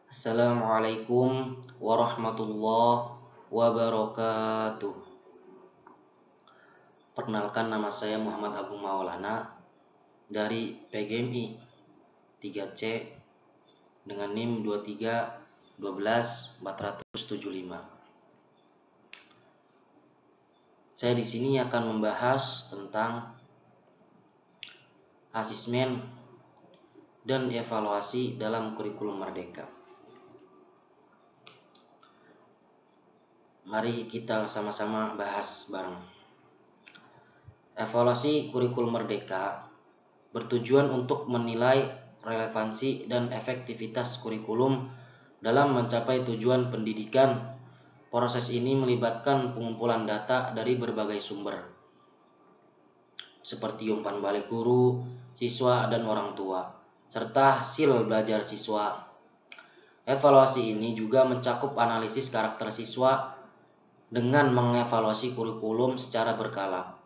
Assalamualaikum warahmatullahi wabarakatuh. Perkenalkan, nama saya Muhammad Agung Maulana dari PGMI 3C dengan NIM 2312475. Saya di sini akan membahas tentang asesmen dan evaluasi dalam kurikulum Merdeka. Mari kita sama-sama bahas bareng. Evaluasi kurikulum Merdeka bertujuan untuk menilai relevansi dan efektivitas kurikulum dalam mencapai tujuan pendidikan. Proses ini melibatkan pengumpulan data dari berbagai sumber, seperti umpan balik guru, siswa, dan orang tua, serta hasil belajar siswa. Evaluasi ini juga mencakup analisis karakter siswa dengan mengevaluasi kurikulum secara berkala.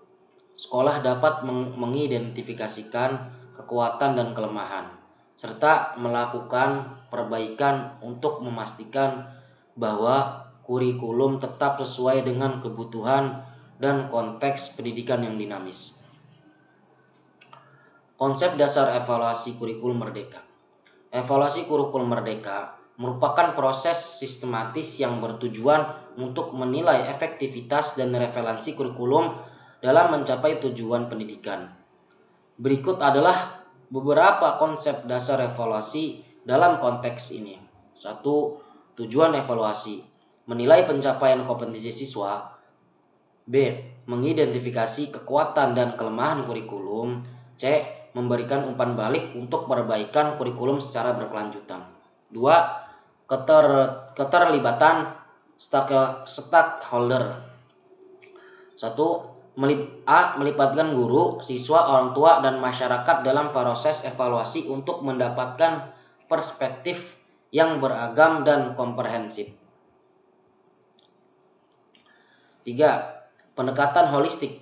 Sekolah dapat mengidentifikasikan kekuatan dan kelemahan, serta melakukan perbaikan untuk memastikan bahwa kurikulum tetap sesuai dengan kebutuhan dan konteks pendidikan yang dinamis. Konsep dasar evaluasi kurikulum Merdeka. Evaluasi kurikulum Merdeka merupakan proses sistematis yang bertujuan untuk menilai efektivitas dan relevansi kurikulum dalam mencapai tujuan pendidikan. Berikut adalah beberapa konsep dasar evaluasi dalam konteks ini. 1. Tujuan evaluasi: menilai pencapaian kompetensi siswa. B. Mengidentifikasi kekuatan dan kelemahan kurikulum. C. Memberikan umpan balik untuk perbaikan kurikulum secara berkelanjutan. 2. Keterlibatan stakeholder. 1. Melibatkan guru, siswa, orang tua, dan masyarakat dalam proses evaluasi untuk mendapatkan perspektif yang beragam dan komprehensif. 3. Pendekatan holistik.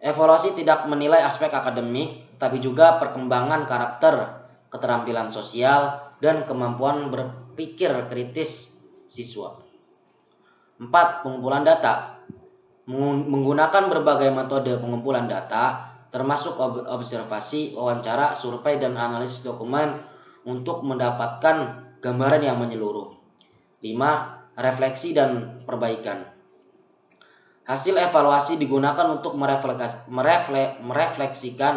Evaluasi tidak menilai aspek akademik, tapi juga perkembangan karakter, keterampilan sosial, dan kemampuan berpikir kritis siswa. 4. Pengumpulan data. Menggunakan berbagai metode pengumpulan data, termasuk observasi, wawancara, survei, dan analisis dokumen untuk mendapatkan gambaran yang menyeluruh. 5. Refleksi dan perbaikan. Hasil evaluasi digunakan untuk merefleksikan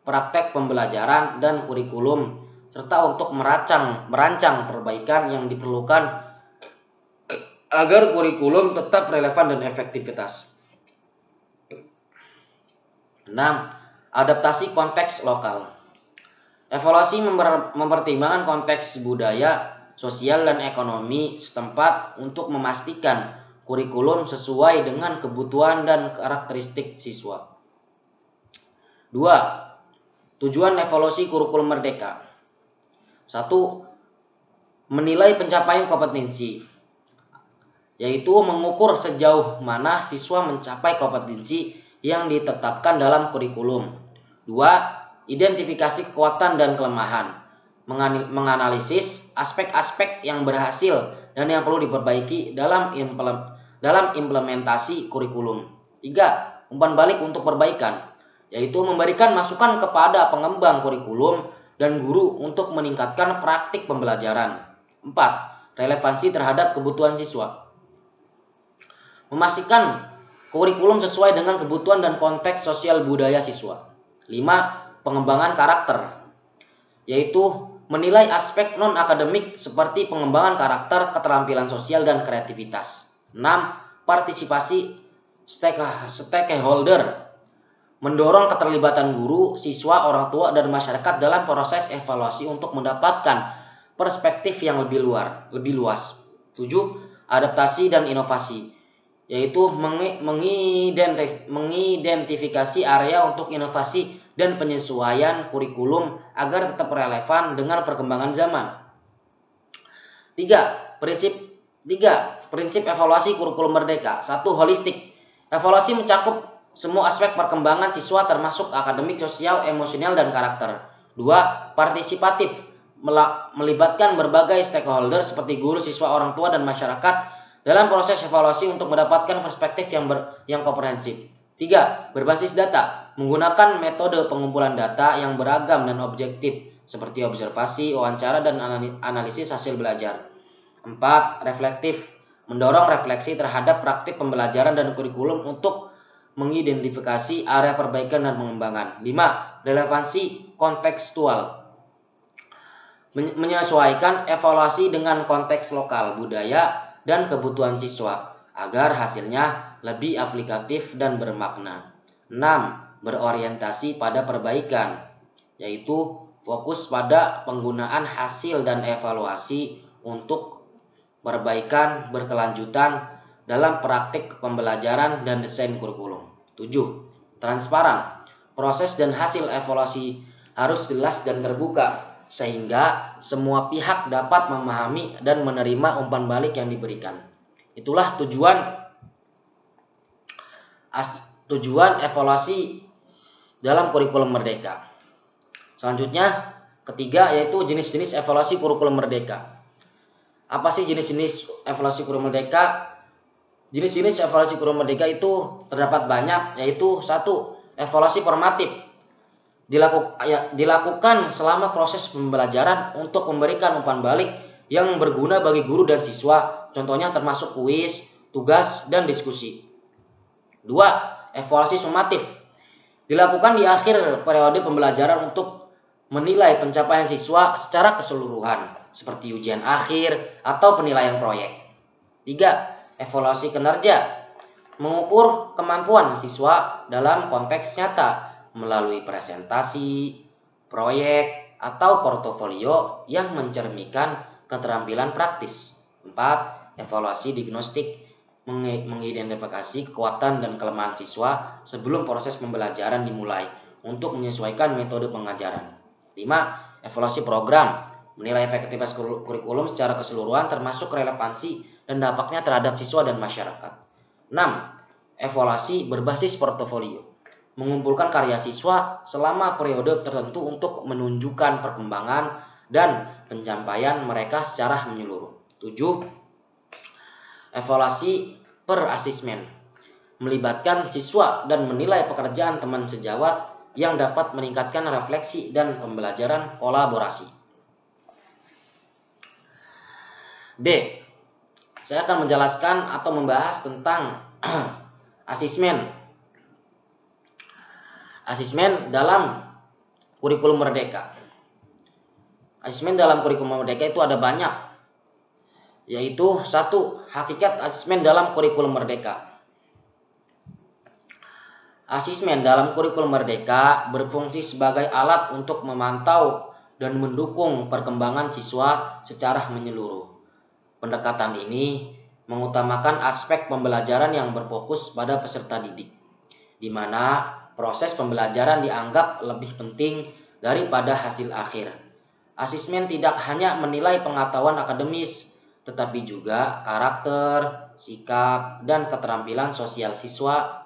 praktek pembelajaran dan kurikulum, serta untuk merancang perbaikan yang diperlukan agar kurikulum tetap relevan dan efektivitas. 6. Adaptasi konteks lokal. Evaluasi mempertimbangkan konteks budaya, sosial, dan ekonomi setempat untuk memastikan kurikulum sesuai dengan kebutuhan dan karakteristik siswa. 2. Tujuan evaluasi kurikulum Merdeka. 1. Menilai pencapaian kompetensi, yaitu mengukur sejauh mana siswa mencapai kompetensi yang ditetapkan dalam kurikulum. 2. Identifikasi kekuatan dan kelemahan, menganalisis aspek-aspek yang berhasil dan yang perlu diperbaiki dalam implementasi kurikulum. 3. Umpan balik untuk perbaikan, yaitu memberikan masukan kepada pengembang kurikulum dan guru untuk meningkatkan praktik pembelajaran. 4. Relevansi terhadap kebutuhan siswa, memastikan kurikulum sesuai dengan kebutuhan dan konteks sosial budaya siswa. 5. Pengembangan karakter, yaitu menilai aspek non-akademik seperti pengembangan karakter, keterampilan sosial, dan kreativitas. 6. Partisipasi stakeholder, mendorong keterlibatan guru, siswa, orang tua, dan masyarakat dalam proses evaluasi untuk mendapatkan perspektif yang lebih luas. 7. Adaptasi dan inovasi, yaitu mengidentifikasi area untuk inovasi dan penyesuaian kurikulum agar tetap relevan dengan perkembangan zaman. 3. Prinsip evaluasi kurikulum Merdeka. 1. Holistik. Evaluasi mencakup semua aspek perkembangan siswa termasuk akademik, sosial, emosional, dan karakter. 2. Partisipatif. melibatkan berbagai stakeholder seperti guru, siswa, orang tua, dan masyarakat dalam proses evaluasi untuk mendapatkan perspektif yang komprehensif. 3. Berbasis data, menggunakan metode pengumpulan data yang beragam dan objektif seperti observasi, wawancara, dan analisis hasil belajar. 4. Reflektif, mendorong refleksi terhadap praktik pembelajaran dan kurikulum untuk mengidentifikasi area perbaikan dan pengembangan. 5. Relevansi kontekstual, menyesuaikan evaluasi dengan konteks lokal, budaya, dan kebutuhan siswa agar hasilnya lebih aplikatif dan bermakna. 6. Berorientasi pada perbaikan, yaitu fokus pada penggunaan hasil dan evaluasi untuk perbaikan berkelanjutan dalam praktik pembelajaran dan desain kurikulum. 7. Transparan, proses dan hasil evaluasi harus jelas dan terbuka sehingga semua pihak dapat memahami dan menerima umpan balik yang diberikan. Itulah tujuan evaluasi dalam kurikulum merdeka. Selanjutnya, ketiga, yaitu jenis-jenis evaluasi kurikulum merdeka. Apa sih jenis-jenis evaluasi kurikulum merdeka? Jenis-jenis evaluasi kurikulum merdeka itu terdapat banyak, yaitu 1. Evaluasi formatif, dilakukan selama proses pembelajaran untuk memberikan umpan balik yang berguna bagi guru dan siswa. Contohnya termasuk kuis, tugas, dan diskusi. 2. Evaluasi sumatif, dilakukan di akhir periode pembelajaran untuk menilai pencapaian siswa secara keseluruhan, seperti ujian akhir atau penilaian proyek. 3. Evaluasi kinerja, mengukur kemampuan siswa dalam konteks nyata melalui presentasi, proyek, atau portofolio yang mencerminkan keterampilan praktis. 4. Evaluasi diagnostik, mengidentifikasi kekuatan dan kelemahan siswa sebelum proses pembelajaran dimulai untuk menyesuaikan metode pengajaran. 5. Evaluasi program, menilai efektivitas kurikulum secara keseluruhan termasuk relevansi dan dampaknya terhadap siswa dan masyarakat. 6. Evaluasi berbasis portofolio, mengumpulkan karya siswa selama periode tertentu untuk menunjukkan perkembangan dan pencapaian mereka secara menyeluruh. 7. Evaluasi per asesmen, melibatkan siswa dan menilai pekerjaan teman sejawat yang dapat meningkatkan refleksi dan pembelajaran kolaborasi. B. Saya akan menjelaskan atau membahas tentang asesmen dalam kurikulum merdeka. Asesmen dalam kurikulum merdeka itu ada banyak, yaitu 1. Hakikat asesmen dalam kurikulum merdeka. Asesmen dalam kurikulum merdeka berfungsi sebagai alat untuk memantau dan mendukung perkembangan siswa secara menyeluruh. Pendekatan ini mengutamakan aspek pembelajaran yang berfokus pada peserta didik, di mana proses pembelajaran dianggap lebih penting daripada hasil akhir. Asesmen tidak hanya menilai pengetahuan akademis, tetapi juga karakter, sikap, dan keterampilan sosial siswa.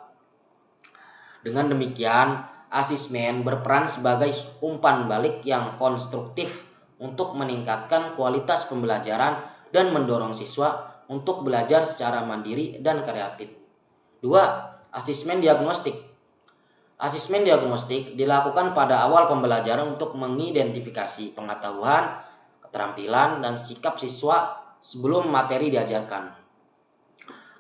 Dengan demikian, asesmen berperan sebagai umpan balik yang konstruktif untuk meningkatkan kualitas pembelajaran dan mendorong siswa untuk belajar secara mandiri dan kreatif. 2. Asesmen diagnostik. Asesmen diagnostik dilakukan pada awal pembelajaran untuk mengidentifikasi pengetahuan, keterampilan, dan sikap siswa sebelum materi diajarkan.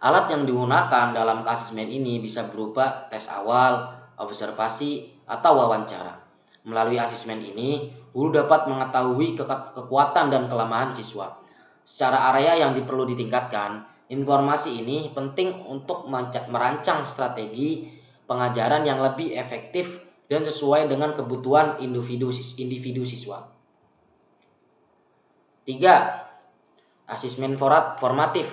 Alat yang digunakan dalam asesmen ini bisa berupa tes awal, observasi, atau wawancara. Melalui asesmen ini, guru dapat mengetahui kekuatan dan kelemahan siswa. Secara area yang perlu ditingkatkan, informasi ini penting untuk merancang strategi pengajaran yang lebih efektif dan sesuai dengan kebutuhan individu siswa. 3. Asesmen formatif.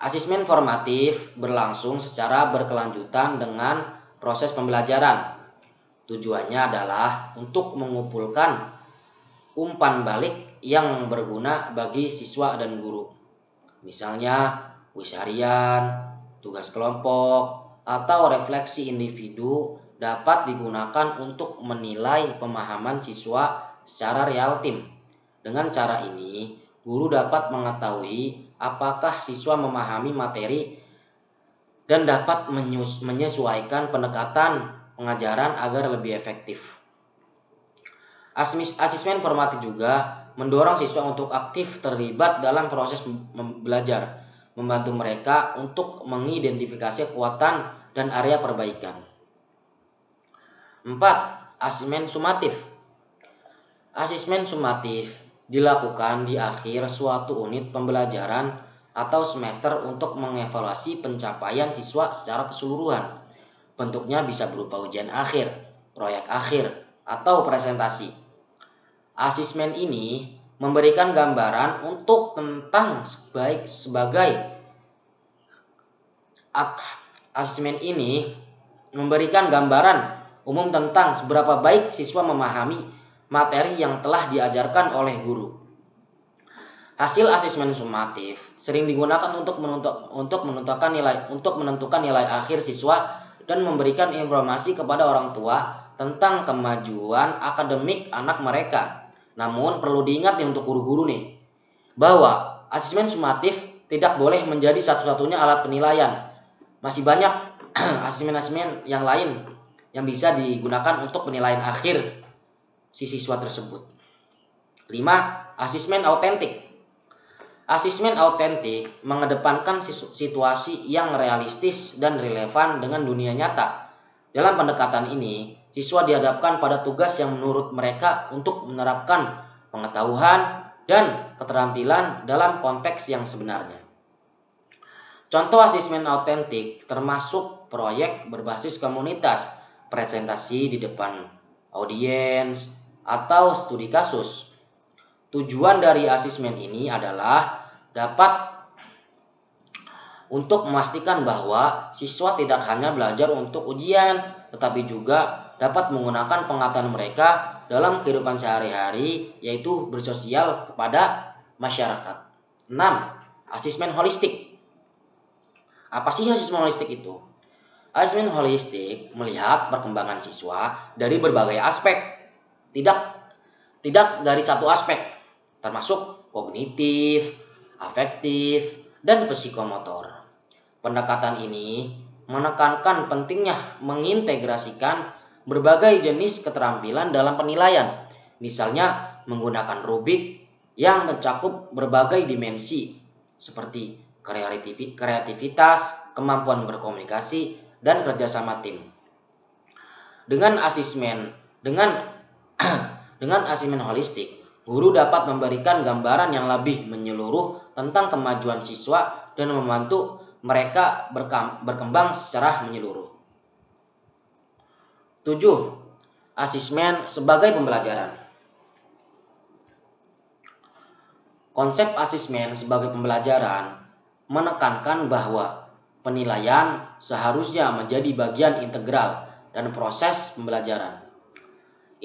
Asesmen formatif berlangsung secara berkelanjutan dengan proses pembelajaran. Tujuannya adalah untuk mengumpulkan umpan balik yang berguna bagi siswa dan guru. Misalnya kuis harian, tugas kelompok, atau refleksi individu dapat digunakan untuk menilai pemahaman siswa secara real time. Dengan cara ini, guru dapat mengetahui apakah siswa memahami materi dan dapat menyesuaikan pendekatan pengajaran agar lebih efektif. Asesmen formatif juga mendorong siswa untuk aktif terlibat dalam proses belajar, membantu mereka untuk mengidentifikasi kekuatan dan area perbaikan. 4. Asesmen sumatif. Asesmen sumatif dilakukan di akhir suatu unit pembelajaran atau semester untuk mengevaluasi pencapaian siswa secara keseluruhan. Bentuknya bisa berupa ujian akhir, proyek akhir, atau presentasi. Asesmen ini memberikan gambaran untuk tentang asesmen ini memberikan gambaran umum tentang seberapa baik siswa memahami materi yang telah diajarkan oleh guru. Hasil asesmen sumatif sering digunakan untuk menentukan nilai akhir siswa dan memberikan informasi kepada orang tua tentang kemajuan akademik anak mereka. Namun perlu diingat nih untuk guru-guru nih, bahwa asesmen sumatif tidak boleh menjadi satu-satunya alat penilaian. Masih banyak asesmen-asesmen yang lain yang bisa digunakan untuk penilaian akhir si siswa tersebut. 5. Asesmen autentik. Asesmen autentik mengedepankan situasi yang realistis dan relevan dengan dunia nyata. Dalam pendekatan ini, siswa dihadapkan pada tugas yang menurut mereka untuk menerapkan pengetahuan dan keterampilan dalam konteks yang sebenarnya. Contoh asesmen autentik termasuk proyek berbasis komunitas, presentasi di depan audiens, atau studi kasus. Tujuan dari asesmen ini adalah dapat untuk memastikan bahwa siswa tidak hanya belajar untuk ujian, tetapi juga dapat menggunakan pengetahuan mereka dalam kehidupan sehari-hari, yaitu bersosial kepada masyarakat. 6. Asesmen holistik. Apa sih asesmen holistik itu? Asesmen holistik melihat perkembangan siswa dari berbagai aspek, tidak dari satu aspek, termasuk kognitif, afektif, dan psikomotor. Pendekatan ini menekankan pentingnya mengintegrasikan berbagai jenis keterampilan dalam penilaian, misalnya menggunakan rubrik yang mencakup berbagai dimensi seperti kreativitas, kemampuan berkomunikasi, dan kerjasama tim. Dengan asesmen holistik, guru dapat memberikan gambaran yang lebih menyeluruh tentang kemajuan siswa dan membantu mereka berkembang secara menyeluruh. 7. Asesmen sebagai pembelajaran. Konsep asesmen sebagai pembelajaran menekankan bahwa penilaian seharusnya menjadi bagian integral dan proses pembelajaran.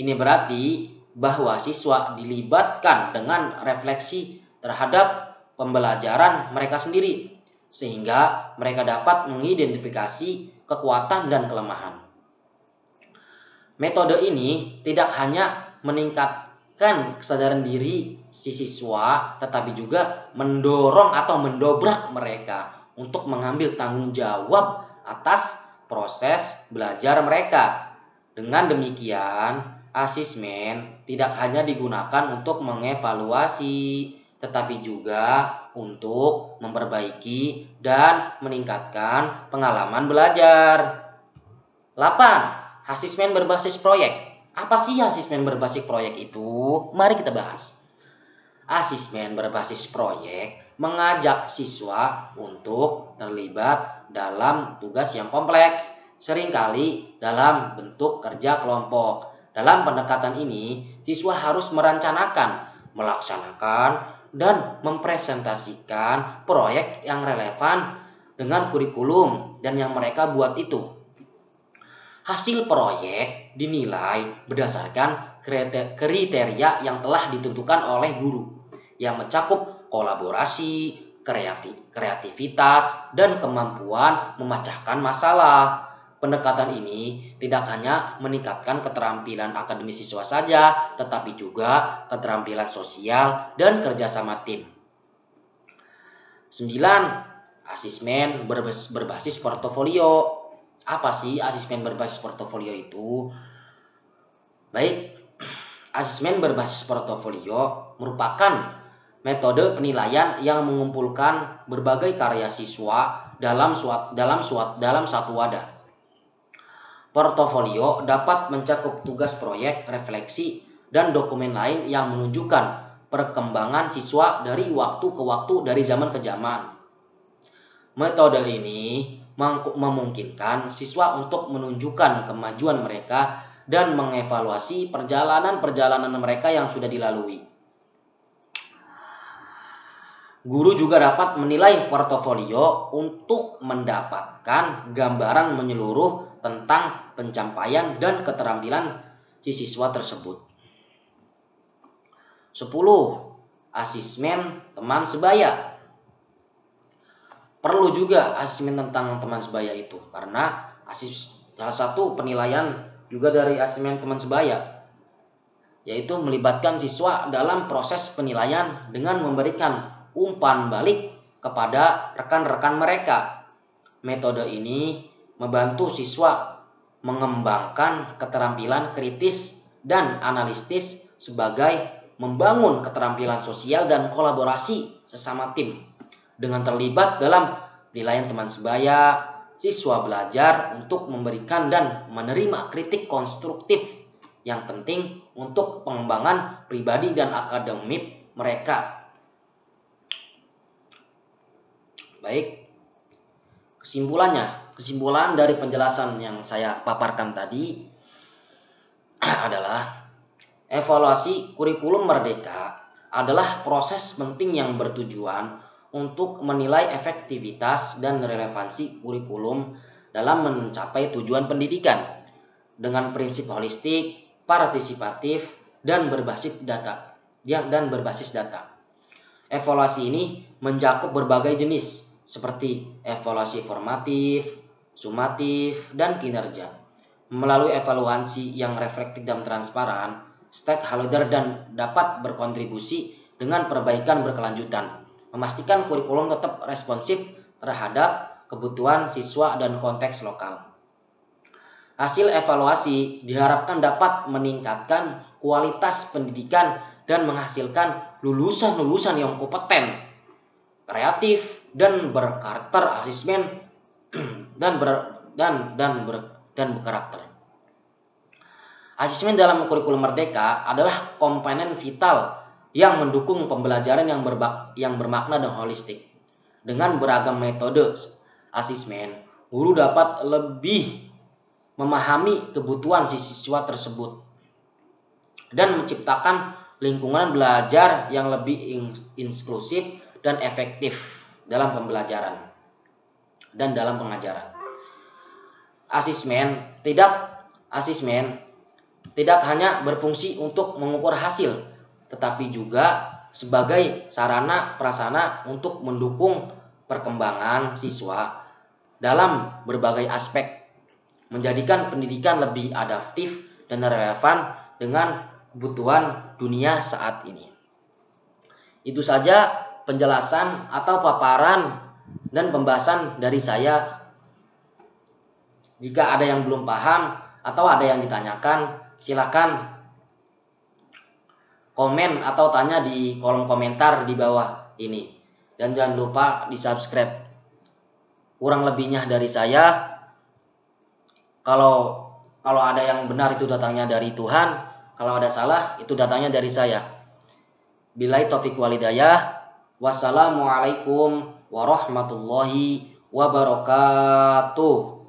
Ini berarti bahwa siswa dilibatkan dengan refleksi terhadap pembelajaran mereka sendiri, sehingga mereka dapat mengidentifikasi kekuatan dan kelemahan. Metode ini tidak hanya meningkatkan kesadaran diri si siswa, tetapi juga mendorong atau mendobrak mereka untuk mengambil tanggung jawab atas proses belajar mereka. Dengan demikian, asesmen tidak hanya digunakan untuk mengevaluasi, tetapi juga untuk memperbaiki dan meningkatkan pengalaman belajar. 8. Asesmen berbasis proyek. Apa sih asesmen berbasis proyek itu? Mari kita bahas. Asesmen berbasis proyek mengajak siswa untuk terlibat dalam tugas yang kompleks, seringkali dalam bentuk kerja kelompok. Dalam pendekatan ini, siswa harus merencanakan, melaksanakan, dan mempresentasikan proyek yang relevan dengan kurikulum dan yang mereka buat itu. Hasil proyek dinilai berdasarkan kriteria yang telah ditentukan oleh guru, yang mencakup kolaborasi, kreativitas, dan kemampuan memecahkan masalah. Pendekatan ini tidak hanya meningkatkan keterampilan akademis siswa saja, tetapi juga keterampilan sosial dan kerjasama tim. 9. Asesmen berbasis portofolio. Apa sih asesmen berbasis portofolio itu? Baik, asesmen berbasis portofolio merupakan metode penilaian yang mengumpulkan berbagai karya siswa dalam satu wadah. Portofolio dapat mencakup tugas proyek, refleksi, dan dokumen lain yang menunjukkan perkembangan siswa dari waktu ke waktu, dari zaman ke zaman. Metode ini memungkinkan siswa untuk menunjukkan kemajuan mereka dan mengevaluasi perjalanan-perjalanan mereka yang sudah dilalui. Guru juga dapat menilai portofolio untuk mendapatkan gambaran menyeluruh tentang pencapaian dan keterampilan si siswa tersebut. 10. Asesmen teman sebaya. Perlu juga asesmen tentang teman sebaya itu, karena salah satu penilaian juga dari asesmen teman sebaya yaitu melibatkan siswa dalam proses penilaian dengan memberikan umpan balik kepada rekan-rekan mereka. Metode ini membantu siswa mengembangkan keterampilan kritis dan analitis sebagai membangun keterampilan sosial dan kolaborasi sesama tim. Dengan terlibat dalam penilaian teman sebaya, siswa belajar untuk memberikan dan menerima kritik konstruktif yang penting untuk pengembangan pribadi dan akademik mereka. Baik, kesimpulan dari penjelasan yang saya paparkan tadi adalah evaluasi kurikulum merdeka adalah proses penting yang bertujuan untuk menilai efektivitas dan relevansi kurikulum dalam mencapai tujuan pendidikan dengan prinsip holistik, partisipatif, dan berbasis data. Evaluasi ini mencakup berbagai jenis seperti evaluasi formatif, sumatif, dan kinerja. Melalui evaluasi yang reflektif dan transparan, stakeholder dan dapat berkontribusi dengan perbaikan berkelanjutan, memastikan kurikulum tetap responsif terhadap kebutuhan siswa dan konteks lokal. Hasil evaluasi diharapkan dapat meningkatkan kualitas pendidikan dan menghasilkan lulusan-lulusan yang kompeten, kreatif, dan berkarakter asesmen dan berkarakter. Asesmen dalam kurikulum merdeka adalah komponen vital yang mendukung pembelajaran yang bermakna dan holistik. Dengan beragam metode asesmen, guru dapat lebih memahami kebutuhan siswa tersebut dan menciptakan lingkungan belajar yang lebih inklusif dan efektif dalam pembelajaran dan dalam pengajaran. Asesmen tidak hanya berfungsi untuk mengukur hasil, tetapi juga sebagai sarana prasarana untuk mendukung perkembangan siswa dalam berbagai aspek, menjadikan pendidikan lebih adaptif dan relevan dengan kebutuhan dunia saat ini. Itu saja penjelasan atau paparan dan pembahasan dari saya. Jika ada yang belum paham atau ada yang ditanyakan, silakan komen atau tanya di kolom komentar di bawah ini. Dan jangan lupa di-subscribe. Kurang lebihnya dari saya. Kalau ada yang benar itu datangnya dari Tuhan, kalau ada salah itu datangnya dari saya. Billahi taufiq wal hidayah. Wassalamualaikum warahmatullahi wabarakatuh.